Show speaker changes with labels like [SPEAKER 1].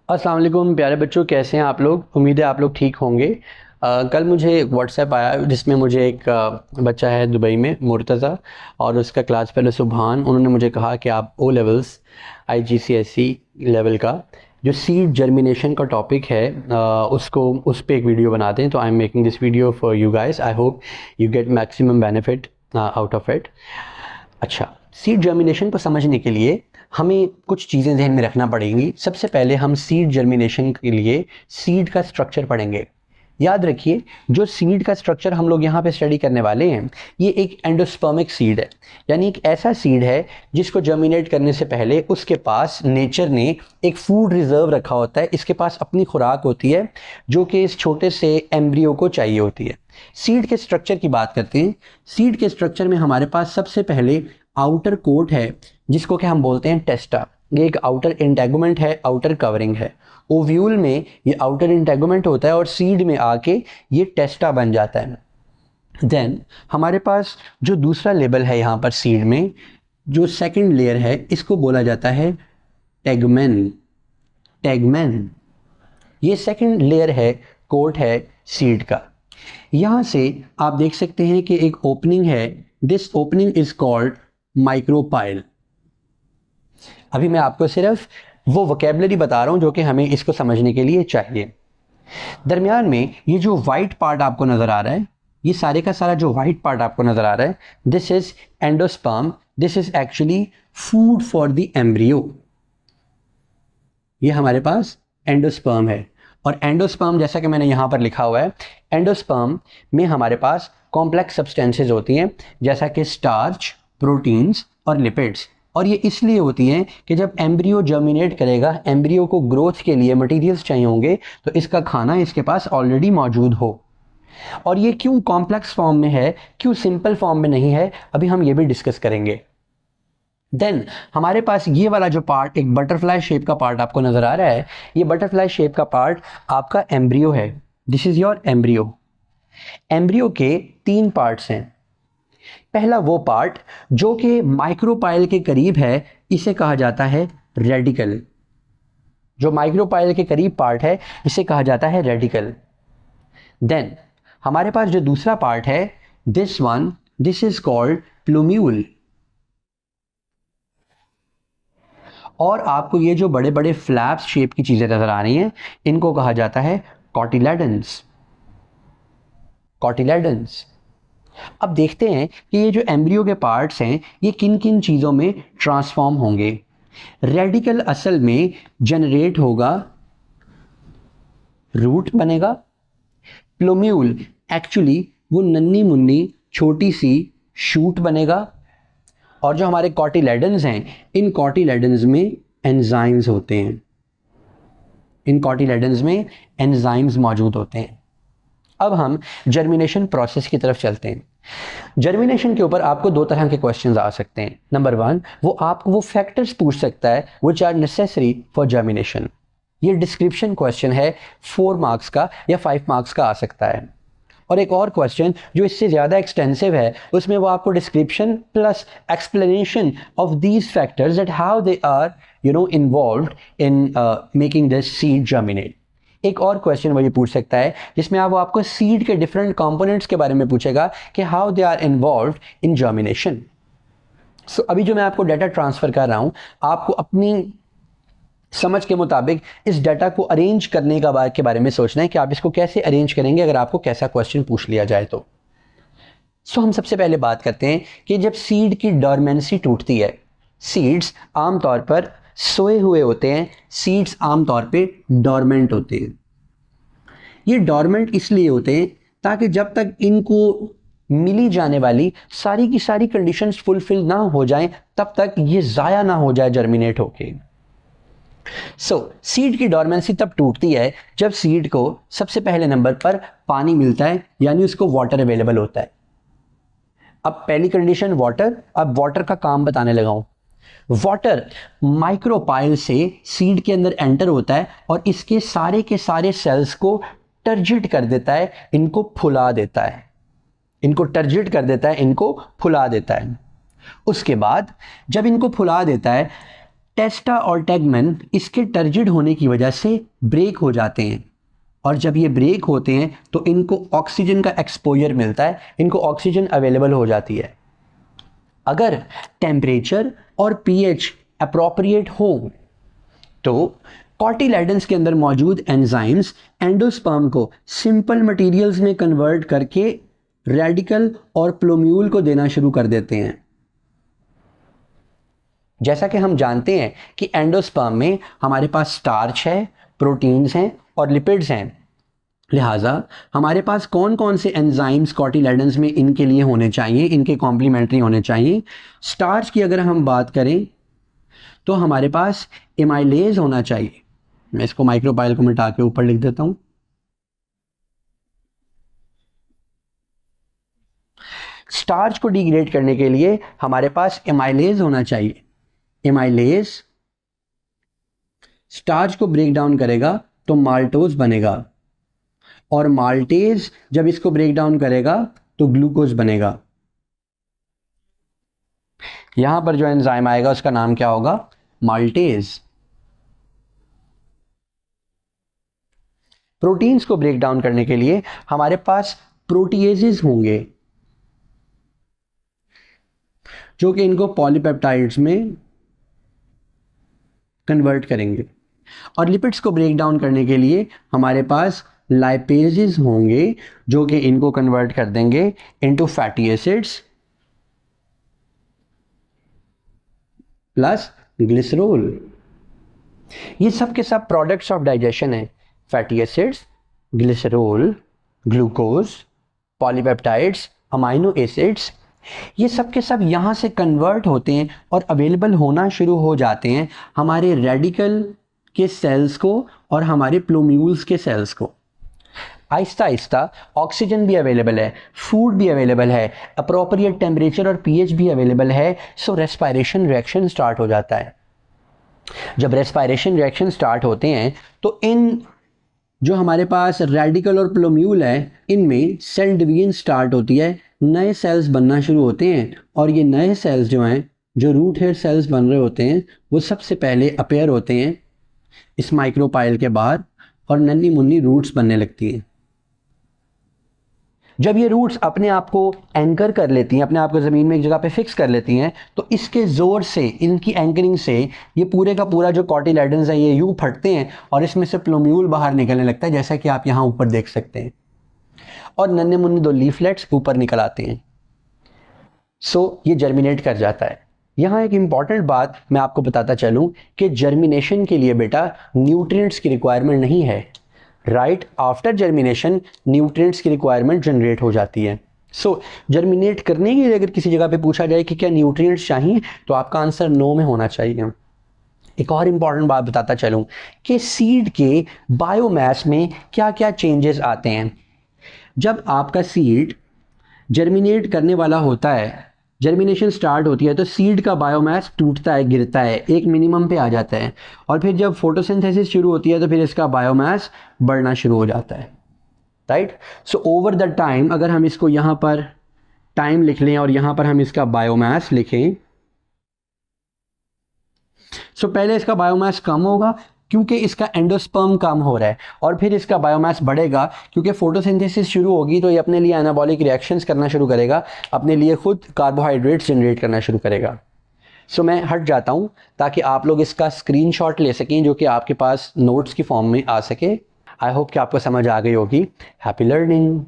[SPEAKER 1] अस्सलाम वालेकुम प्यारे बच्चों, कैसे हैं आप लोग। उम्मीद है आप लोग ठीक होंगे। कल मुझे एक व्हाट्सएप आया जिसमें मुझे एक बच्चा है दुबई में, मुर्तज़ा, और उसका क्लास फेलो सुबहान। उन्होंने मुझे कहा कि आप ओ लेवल्स IGCSE लेवल का जो सीड जर्मिनेशन का टॉपिक है उसको उस पर एक वीडियो बना दें। तो I am making this video for you guys. I hope you get maximum benefit out of it. अच्छा, सीड जर्मिनेशन को समझने के लिए हमें कुछ चीज़ें ध्यान में रखना पड़ेंगी। सबसे पहले हम सीड जर्मिनेशन के लिए सीड का स्ट्रक्चर पढ़ेंगे। याद रखिए, जो सीड का स्ट्रक्चर हम लोग यहाँ पे स्टडी करने वाले हैं, ये एक एंडोस्पर्मिक सीड है, यानी एक ऐसा सीड है जिसको जर्मिनेट करने से पहले उसके पास नेचर ने एक फूड रिजर्व रखा होता है। इसके पास अपनी खुराक होती है जो कि इस छोटे से एम्ब्रियो को चाहिए होती है। सीड के स्ट्रक्चर की बात करते हैं। सीड के स्ट्रक्चर में हमारे पास सबसे पहले आउटर कोट है जिसको कि हम बोलते हैं टेस्टा। ये एक आउटर इंटेगुमेंट है, आउटर कवरिंग है। ओव्यूल में ये आउटर इंटेगुमेंट होता है और सीड में आके ये टेस्टा बन जाता है। देन हमारे पास जो दूसरा लेवल है यहाँ पर सीड में, जो सेकंड लेयर है, इसको बोला जाता है टेगमेन। टेगमेन ये सेकंड लेयर है, कोट है सीड का। यहाँ से आप देख सकते हैं कि एक ओपनिंग है। This opening is called micropyle. अभी मैं आपको सिर्फ वो वोकेबलरी बता रहा हूं जो कि हमें इसको समझने के लिए चाहिए। दरमियान में ये जो वाइट पार्ट आपको नजर आ रहा है, ये सारे का सारा जो वाइट पार्ट आपको नजर आ रहा है, this is endosperm. This is actually food for the embryo. ये हमारे पास एंडोस्पर्म है। और एंडोस्पर्म, जैसा कि मैंने यहां पर लिखा हुआ है, एंडोस्पर्म में हमारे पास कॉम्प्लेक्स सब्सटेंसेज होती हैं जैसा कि स्टार्च, प्रोटीन्स और लिपिड्स। और ये इसलिए होती हैं कि जब एम्ब्रियो जर्मिनेट करेगा, एम्ब्रियो को ग्रोथ के लिए मटेरियल्स चाहिए होंगे, तो इसका खाना इसके पास ऑलरेडी मौजूद हो। और ये क्यों कॉम्प्लेक्स फॉर्म में है, क्यों सिंपल फॉर्म में नहीं है, अभी हम ये भी डिस्कस करेंगे। देन हमारे पास ये वाला जो पार्ट, एक बटरफ्लाई शेप का पार्ट आपको नजर आ रहा है, ये बटरफ्लाई शेप का पार्ट आपका एम्ब्रियो है। This is your embryo. Embryo के 3 पार्ट्स हैं। पहला वो पार्ट जो कि माइक्रोपाइल के करीब है, इसे कहा जाता है रेडिकल। जो माइक्रोपाइल के करीब पार्ट है, इसे कहा जाता है रेडिकल। देन हमारे पास जो दूसरा पार्ट है, this one, this is called plumule. और आपको ये जो बड़े बड़े फ्लैप्स शेप की चीजें नजर आ रही हैं, इनको कहा जाता है कॉटिलेडन्स। कॉटिलेडन्स। अब देखते हैं कि ये जो एम्ब्रियो के पार्ट्स हैं, ये किन किन चीज़ों में ट्रांसफॉर्म होंगे। रेडिकल असल में जनरेट होगा, रूट बनेगा। प्लूम्यूल एक्चुअली वो नन्ही मुन्नी छोटी सी शूट बनेगा। और जो हमारे कॉटिलेडन्स हैं, इन कॉटिलेडन्स में एंजाइम्स होते हैं। इन कॉटिलेडन्स में एंजाइम्स मौजूद होते हैं। अब हम जर्मिनेशन प्रोसेस की तरफ चलते हैं। जर्मिनेशन के ऊपर आपको 2 तरह के क्वेश्चंस आ सकते हैं। नंबर 1, वो आपको वो फैक्टर्स पूछ सकता है which are necessary for germination. ये डिस्क्रिप्शन क्वेश्चन है, 4 मार्क्स का या 5 मार्क्स का आ सकता है। और एक और क्वेश्चन जो इससे ज़्यादा एक्सटेंसिव है, उसमें वो आपको description plus explanation of these factors that how they are involved in making this seed germinate. एक और क्वेश्चन वो ये पूछ सकता है जिसमें वो आपको सीड के डिफरेंट कंपोनेंट्स के बारे में पूछेगा कि how they are involved in germination. So अभी जो मैं आपको डाटा ट्रांसफ़र कर रहा हूँ, आपको अपनी समझ के मुताबिक इस डाटा को अरेंज करने के बारे में सोचना है कि आप इसको कैसे अरेंज करेंगे अगर आपको कैसा क्वेश्चन पूछ लिया जाए तो। सो हम सबसे पहले बात करते हैं कि जब सीड की डॉर्मेंसी टूटती है, सीड्स आमतौर पर सोए हुए होते हैं, सीड्स आमतौर पे डॉर्मेंट होते हैं। ये डॉर्मेंट इसलिए होते हैं ताकि जब तक इनको मिली जाने वाली सारी की सारी कंडीशंस फुलफिल ना हो जाएं, तब तक ये ज़ाया ना हो जाए जर्मिनेट होके। सीड की डॉर्मेंसी तब टूटती है जब सीड को सबसे पहले नंबर पर पानी मिलता है, यानी उसको वाटर अवेलेबल होता है। अब पहली कंडीशन वाटर। अब वाटर का काम बताने लगा हूं। वाटर माइक्रोपाइल से सीड के अंदर एंटर होता है और इसके सारे के सारे सेल्स को टर्जिट कर देता है, इनको फुला देता है। इनको टर्जिट कर देता है, इनको फुला देता है। उसके बाद जब इनको फुला देता है, टेस्टा और टेगमेन इसके टर्जिड होने की वजह से ब्रेक हो जाते हैं, और जब ये ब्रेक होते हैं तो इनको ऑक्सीजन का एक्सपोजर मिलता है, इनको ऑक्सीजन अवेलेबल हो जाती है। अगर टेम्परेचर और पीएच अप्रोप्रिएट हो तो कॉटिलेडन्स के अंदर मौजूद एंजाइम्स एंडोस्पर्म को सिंपल मटेरियल्स में कन्वर्ट करके रेडिकल और प्लोम्यूल को देना शुरू कर देते हैं। जैसा कि हम जानते हैं कि एंडोस्पर्म में हमारे पास स्टार्च है, प्रोटीन्स हैं और लिपिड्स हैं, लिहाजा हमारे पास कौन कौन से एंजाइम्स कॉटिलेडन्स में इनके लिए होने चाहिए, इनके कॉम्प्लीमेंट्री होने चाहिए। स्टार्च की अगर हम बात करें तो हमारे पास एमाइलेज होना चाहिए। मैं इसको माइक्रोपाइल को मिटा के ऊपर लिख देता हूं। स्टार्च को डिग्रेड करने के लिए हमारे पास एमाइलेज होना चाहिए। एमाइलेज स्टार्च को ब्रेक डाउन करेगा तो माल्टोज बनेगा, और माल्टेज जब इसको ब्रेक डाउन करेगा तो ग्लूकोज बनेगा। यहां पर जो एंजाइम आएगा उसका नाम क्या होगा? माल्टेज। प्रोटीन्स को ब्रेक डाउन करने के लिए हमारे पास प्रोटीएजेस होंगे जो कि इनको पॉलीपेप्टाइड्स में कन्वर्ट करेंगे, और लिपिड्स को ब्रेक डाउन करने के लिए हमारे पास लाइपेजेस होंगे जो कि इनको कन्वर्ट कर देंगे into fatty acids plus glycerol. ये सब के सब प्रोडक्ट्स ऑफ डाइजेशन है। Fatty acids, glycerol, glucose, polypeptides, amino acids, ये सब के सब यहाँ से कन्वर्ट होते हैं और अवेलेबल होना शुरू हो जाते हैं हमारे रेडिकल के सेल्स को और हमारे प्लोम्यूल्स के सेल्स को। आहिस्ता आहिस्ता ऑक्सीजन भी अवेलेबल है, फूड भी अवेलेबल है, अप्रोप्रिएट टेम्परेचर और पीएच भी अवेलेबल है, सो रेस्पायरेशन रिएक्शन स्टार्ट हो जाता है। जब रेस्पायरेशन रिएक्शन स्टार्ट होते हैं तो इन जो हमारे पास रेडिकल और प्लोम्यूल है इनमें सेल डिवीजन स्टार्ट होती है, नए सेल्स बनना शुरू होते हैं, और ये नए सेल्स जो हैं, जो रूट हेयर सेल्स बन रहे होते हैं, वो सबसे पहले अपेयर होते हैं इस माइक्रोपाइल के बाहर, और नन्ही मुन्नी रूट्स बनने लगती हैं। जब ये रूट्स अपने आप को एंकर कर लेती हैं, अपने आप को ज़मीन में एक जगह पे फिक्स कर लेती हैं, तो इसके ज़ोर से, इनकी एंकरिंग से ये पूरे का पूरा जो कॉटिलेडन्स है ये यूँ फटते हैं और इसमें से प्लोम्यूल बाहर निकलने लगता है, जैसा कि आप यहाँ ऊपर देख सकते हैं, और नन्हे मुन्ने दो लीफलेट्स ऊपर निकल आते हैं। सो ये जर्मिनेट कर जाता है। यहाँ एक इम्पॉर्टेंट बात मैं आपको बताता चलूँ कि जर्मिनेशन के लिए बेटा न्यूट्रिएंट्स की रिक्वायरमेंट नहीं है। राइट आफ्टर जर्मिनेशन न्यूट्रिएंट्स की रिक्वायरमेंट जनरेट हो जाती है। सो जर्मिनेट करने के लिए अगर किसी जगह पे पूछा जाए कि क्या न्यूट्रिएंट्स चाहिए, तो आपका आंसर नो में होना चाहिए। एक और इम्पॉर्टेंट बात बताता चलूँ कि सीड के बायोमास में क्या क्या चेंजेस आते हैं। जब आपका सीड जर्मिनेट करने वाला होता है, जर्मिनेशन स्टार्ट होती है, तो सीड का बायोमास टूटता है, गिरता है, एक मिनिमम पे आ जाता है, और फिर जब फोटोसिंथेसिस शुरू होती है तो फिर इसका बायोमास बढ़ना शुरू हो जाता है। Right. So over the time अगर हम इसको यहाँ पर टाइम लिख लें और यहाँ पर हम इसका बायोमास लिखें, सो पहले इसका बायोमास कम होगा क्योंकि इसका एंडोस्पर्म कम हो रहा है, और फिर इसका बायोमास बढ़ेगा क्योंकि फोटोसिंथेसिस शुरू होगी तो ये अपने लिए एनाबॉलिक रिएक्शंस करना शुरू करेगा, अपने लिए खुद कार्बोहाइड्रेट्स जनरेट करना शुरू करेगा। सो मैं हट जाता हूँ ताकि आप लोग इसका स्क्रीनशॉट ले सकें जो कि आपके पास नोट्स की फॉर्म में आ सके। आई होप कि आपको समझ आ गई होगी। Happy learning.